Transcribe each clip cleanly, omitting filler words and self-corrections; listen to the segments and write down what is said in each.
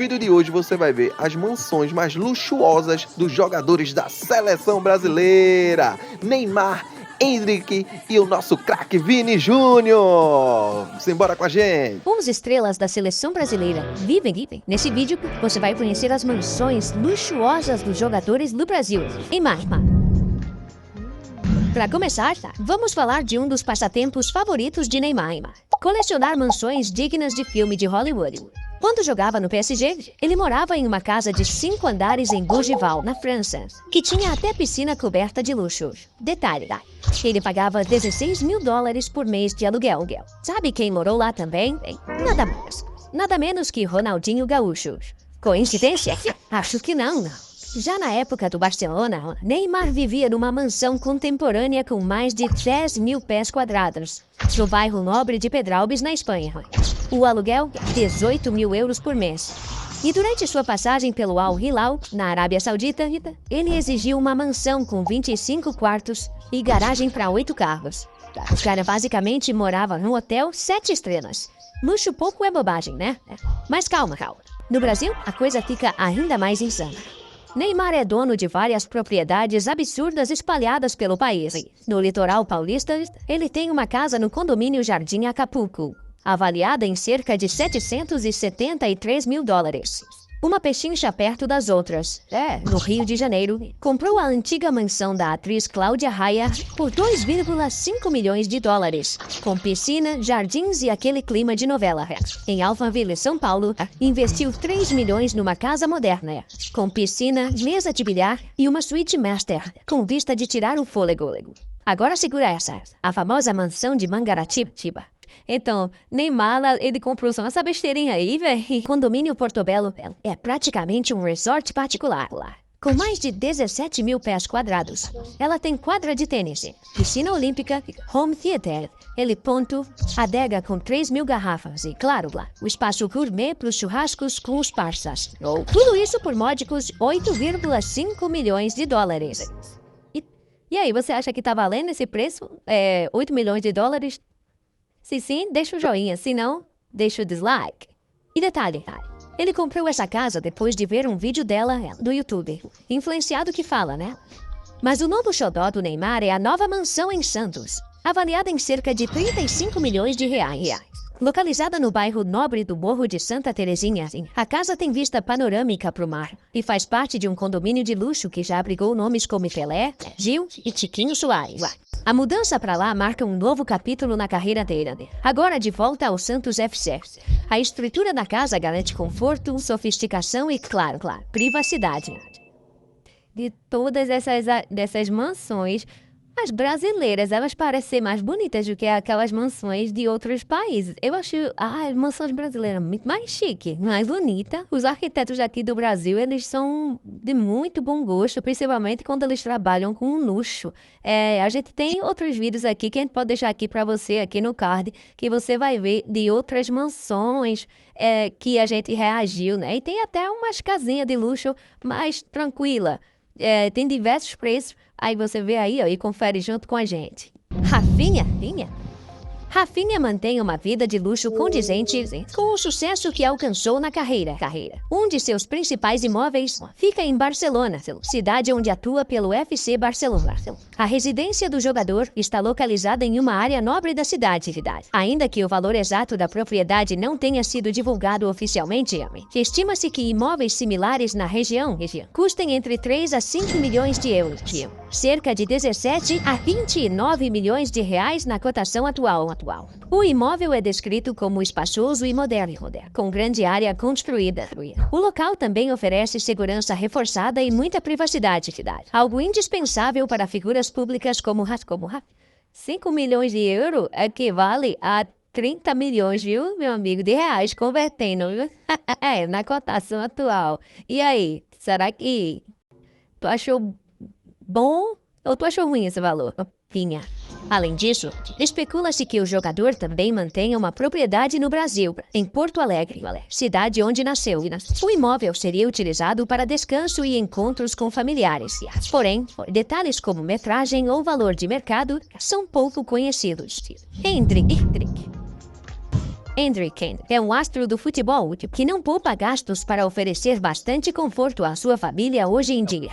vídeo de hoje você vai ver as mansões mais luxuosas dos jogadores da seleção brasileira. Neymar, Endrick e o nosso craque Vini Júnior. Simbora com a gente. 11 estrelas da seleção brasileira vivem. Nesse vídeo você vai conhecer as mansões luxuosas dos jogadores do Brasil. Neymar. Para começar, vamos falar de um dos passatempos favoritos de Neymar. Colecionar mansões dignas de filme de Hollywood. Quando jogava no PSG, ele morava em uma casa de 5 andares em Bougival, na França, que tinha até piscina coberta de luxo. Detalhe, ele pagava $16 mil por mês de aluguel. Sabe quem morou lá também? Nada menos que Ronaldinho Gaúcho. Coincidência? Acho que não. Já na época do Barcelona, Neymar vivia numa mansão contemporânea com mais de 10 mil pés quadrados, no bairro nobre de Pedralbes, na Espanha. O aluguel, 18 mil euros por mês. E durante sua passagem pelo Al Hilal, na Arábia Saudita, ele exigiu uma mansão com 25 quartos e garagem para 8 carros. O cara basicamente morava num hotel 7 estrelas. Luxo pouco é bobagem, né? Mas calma. No Brasil, a coisa fica ainda mais insana. Neymar é dono de várias propriedades absurdas espalhadas pelo país. No litoral paulista, ele tem uma casa no condomínio Jardim Acapulco, avaliada em cerca de $773 mil. Uma pechincha perto das outras. No Rio de Janeiro, comprou a antiga mansão da atriz Cláudia Raia por $2,5 milhões, com piscina, jardins e aquele clima de novela. Em Alphaville, São Paulo, investiu 3 milhões numa casa moderna, com piscina, mesa de bilhar e uma suíte master, com vista de tirar o fôlego. Agora segura essa, a famosa mansão de Mangaratiba. Então, Neymar, ele comprou só essa besteirinha aí, velho. Condomínio Portobello é praticamente um resort particular lá. Com mais de 17 mil pés quadrados, ela tem quadra de tênis, piscina olímpica, home theater, heliponto, adega com 3 mil garrafas e, claro, o espaço gourmet para os churrascos com os parças. Tudo isso por módicos $8,5 milhões. E aí, você acha que tá valendo esse preço? $8 milhões? Se sim, deixa o joinha, se não, deixa o dislike. E detalhe, ele comprou essa casa depois de ver um vídeo dela do YouTube, influenciado que fala, né? Mas o novo xodó do Neymar é a nova mansão em Santos, avaliada em cerca de $35 milhões. Localizada no bairro nobre do Morro de Santa Terezinha, a casa tem vista panorâmica para o mar e faz parte de um condomínio de luxo que já abrigou nomes como Pelé, Gil e Tiquinho Soares. A mudança para lá marca um novo capítulo na carreira dele. Agora de volta ao Santos FC. A estrutura da casa garante conforto, sofisticação e, claro, privacidade. De todas dessas mansões, as brasileiras, elas parecem mais bonitas do que aquelas mansões de outros países. Eu acho as mansões brasileiras muito mais chique, mais bonita. Os arquitetos aqui do Brasil, eles são de muito bom gosto, principalmente quando eles trabalham com luxo. A gente tem outros vídeos aqui que a gente pode deixar aqui para você, aqui no card, que você vai ver de outras mansões que a gente reagiu, né? E tem até umas casinhas de luxo mais tranquila. Tem diversos preços. Aí você vê aí, e confere junto com a gente. Rafinha mantém uma vida de luxo condizente com o sucesso que alcançou na carreira. Um de seus principais imóveis fica em Barcelona, cidade onde atua pelo FC Barcelona. A residência do jogador está localizada em uma área nobre da cidade. Ainda que o valor exato da propriedade não tenha sido divulgado oficialmente, estima-se que imóveis similares na região custem entre 3 a 5 milhões de euros. Cerca de 17 a 29 milhões de reais na cotação atual. O imóvel é descrito como espaçoso e moderno, com grande área construída. O local também oferece segurança reforçada e muita privacidade, algo indispensável para figuras públicas como 5 milhões de euros equivale a 30 milhões, viu, meu amigo, de reais, convertendo, na cotação atual. E aí, será que tu achou bom ou tu achou ruim esse valor? Além disso, especula-se que o jogador também mantenha uma propriedade no Brasil, em Porto Alegre, cidade onde nasceu. O imóvel seria utilizado para descanso e encontros com familiares. Porém, detalhes como metragem ou valor de mercado são pouco conhecidos. Endrick. Hendrick é um astro do futebol que não poupa gastos para oferecer bastante conforto à sua família hoje em dia.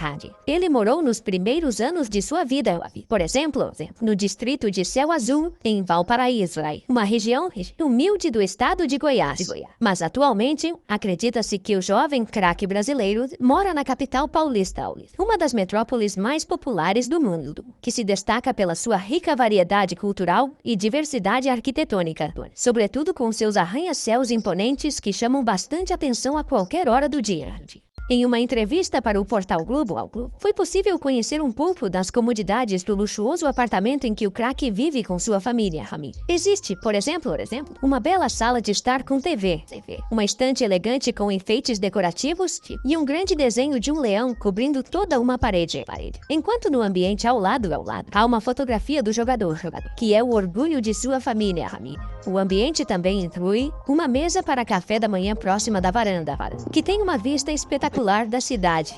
Ele morou nos primeiros anos de sua vida, por exemplo, no distrito de Céu Azul, em Valparaíso, uma região humilde do estado de Goiás. Mas atualmente, acredita-se que o jovem craque brasileiro mora na capital paulista, uma das metrópoles mais populares do mundo, que se destaca pela sua rica variedade cultural e diversidade arquitetônica, sobretudo com seus arranha-céus imponentes que chamam bastante atenção a qualquer hora do dia. Em uma entrevista para o portal Globo, foi possível conhecer um pouco das comodidades do luxuoso apartamento em que o craque vive com sua família. Existe, por exemplo, uma bela sala de estar com TV, uma estante elegante com enfeites decorativos e um grande desenho de um leão cobrindo toda uma parede. Enquanto no ambiente ao lado, há uma fotografia do jogador, que é o orgulho de sua família. O ambiente também inclui uma mesa para café da manhã próxima da varanda, que tem uma vista espetacular da cidade.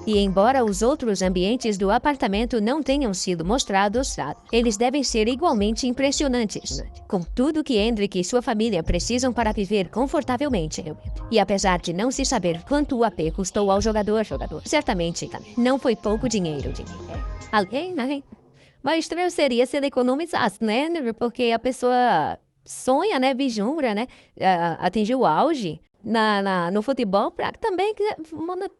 E embora os outros ambientes do apartamento não tenham sido mostrados, eles devem ser igualmente impressionantes, com tudo que Hendrick e sua família precisam para viver confortavelmente. E apesar de não se saber quanto o AP custou ao jogador, certamente não foi pouco dinheiro. Mas estranho seria se ele economizasse, né? Porque a pessoa sonha, né? Vislumbra, né? Atingir o auge no futebol para também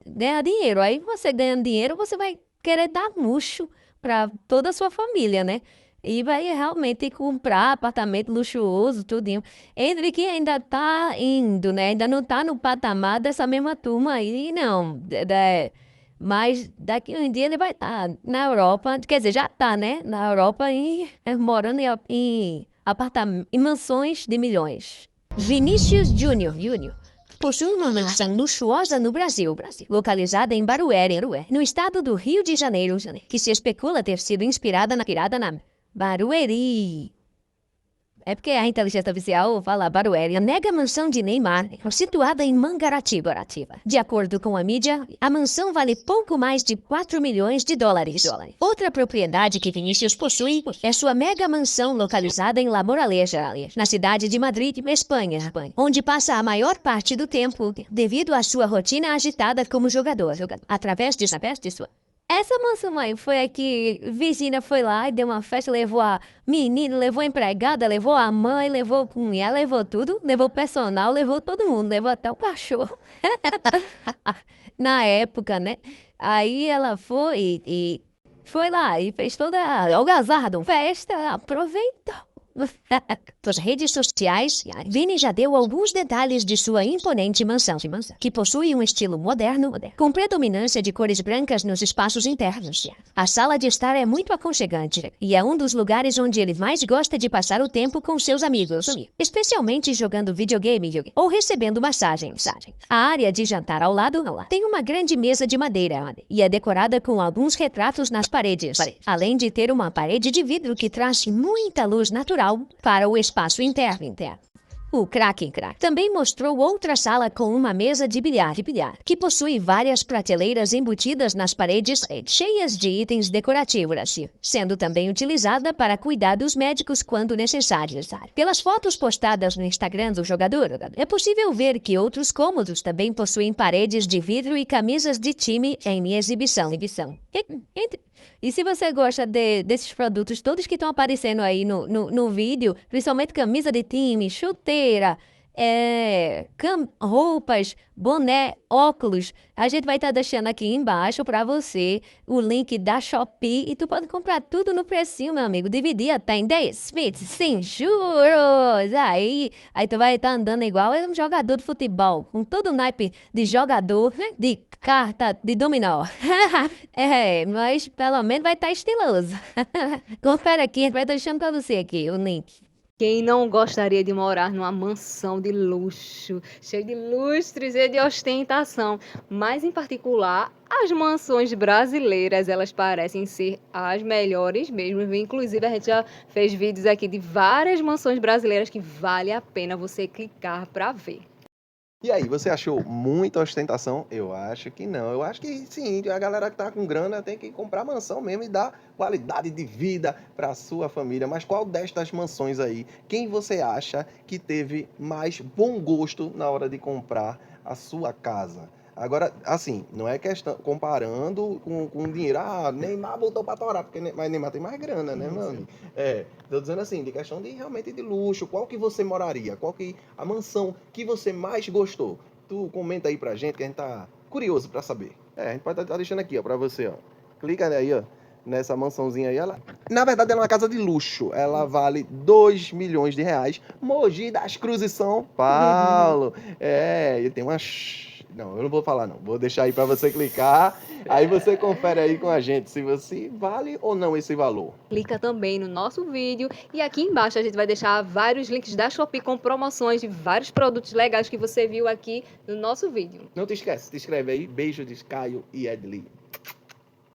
ganhar dinheiro. Aí você ganhando dinheiro, você vai querer dar luxo para toda a sua família, né? E vai realmente comprar apartamento luxuoso, tudinho. Hendrick ainda tá indo, né? Ainda não tá no patamar dessa mesma turma aí, não. Mas daqui um dia ele vai estar na Europa, quer dizer, já tá, né? Na Europa e morando em mansões de milhões. Vinícius Júnior possui uma mansão luxuosa no Brasil, localizada em Barueri, no estado do Rio de Janeiro, que se especula ter sido inspirada na Barueri. É porque a inteligência artificial fala Barueri. A mega mansão de Neymar, situada em Mangaratiba. De acordo com a mídia, a mansão vale pouco mais de 4 milhões de dólares. Outra propriedade que Vinícius possui é sua mega mansão localizada em La Moraleja, na cidade de Madrid, Espanha, onde passa a maior parte do tempo devido à sua rotina agitada como jogador, através de sua. Essa mansão aí foi a que Virginia foi lá e deu uma festa, levou a menina, levou a empregada, levou a mãe, levou a cunhada, levou tudo, levou o personal, levou todo mundo, levou até o cachorro. Na época, né? Aí ela foi e foi lá e fez toda a algazarra, festa, aproveitou. Nas redes sociais, Vini já deu alguns detalhes de sua imponente mansão, que possui um estilo moderno, com predominância de cores brancas nos espaços internos. A sala de estar é muito aconchegante e é um dos lugares onde ele mais gosta de passar o tempo com seus amigos, especialmente jogando videogame ou recebendo massagens. A área de jantar ao lado tem uma grande mesa de madeira e é decorada com alguns retratos nas paredes, além de ter uma parede de vidro que traz muita luz natural para o espaço interno. O craque também mostrou outra sala com uma mesa de bilhar, que possui várias prateleiras embutidas nas paredes cheias de itens decorativos, sendo também utilizada para cuidados médicos quando necessários. Pelas fotos postadas no Instagram do jogador, é possível ver que outros cômodos também possuem paredes de vidro e camisas de time em exibição. E se você gosta desses produtos todos que estão aparecendo aí no vídeo, principalmente camisa de time, chuteira, roupas, boné, óculos, a gente vai estar deixando aqui embaixo para você o link da Shopee e tu pode comprar tudo no precinho, meu amigo. Dividir até em 10 vezes, sem juros. Aí tu vai estar andando igual um jogador de futebol, com todo o naipe de jogador, de carta, de dominó. Mas pelo menos vai estar estiloso. Confere aqui, a gente vai deixando para você aqui o link. Quem não gostaria de morar numa mansão de luxo, cheia de lustres e de ostentação? Mas, em particular, as mansões brasileiras, elas parecem ser as melhores mesmo. Inclusive, a gente já fez vídeos aqui de várias mansões brasileiras que vale a pena você clicar para ver. E aí, você achou muita ostentação? Eu acho que não. Eu acho que sim, a galera que tá com grana tem que comprar mansão mesmo e dar qualidade de vida para sua família. Mas qual destas mansões aí, quem você acha que teve mais bom gosto na hora de comprar a sua casa? Agora, assim, não é questão comparando com dinheiro. Ah, Neymar botou pra torar, porque mas Neymar tem mais grana, né, meu amigo? É, tô dizendo assim, de questão de realmente de luxo. Qual que você moraria? Qual que a mansão que você mais gostou? Tu comenta aí pra gente que a gente tá curioso pra saber. É, a gente pode estar deixando aqui, ó, pra você, ó. Clica aí, ó, nessa mansãozinha aí. Ela, na verdade, ela é uma casa de luxo. Ela vale 2 milhões de reais. Mogi das Cruzes, São Paulo. É, e tem umas. Não, eu não vou falar não. Vou deixar aí pra você clicar. Aí você confere aí com a gente se você vale ou não esse valor. Clica também no nosso vídeo e aqui embaixo a gente vai deixar vários links da Shopee com promoções de vários produtos legais que você viu aqui no nosso vídeo. Não te esquece, te inscreve aí. Beijo de Caio e Edli.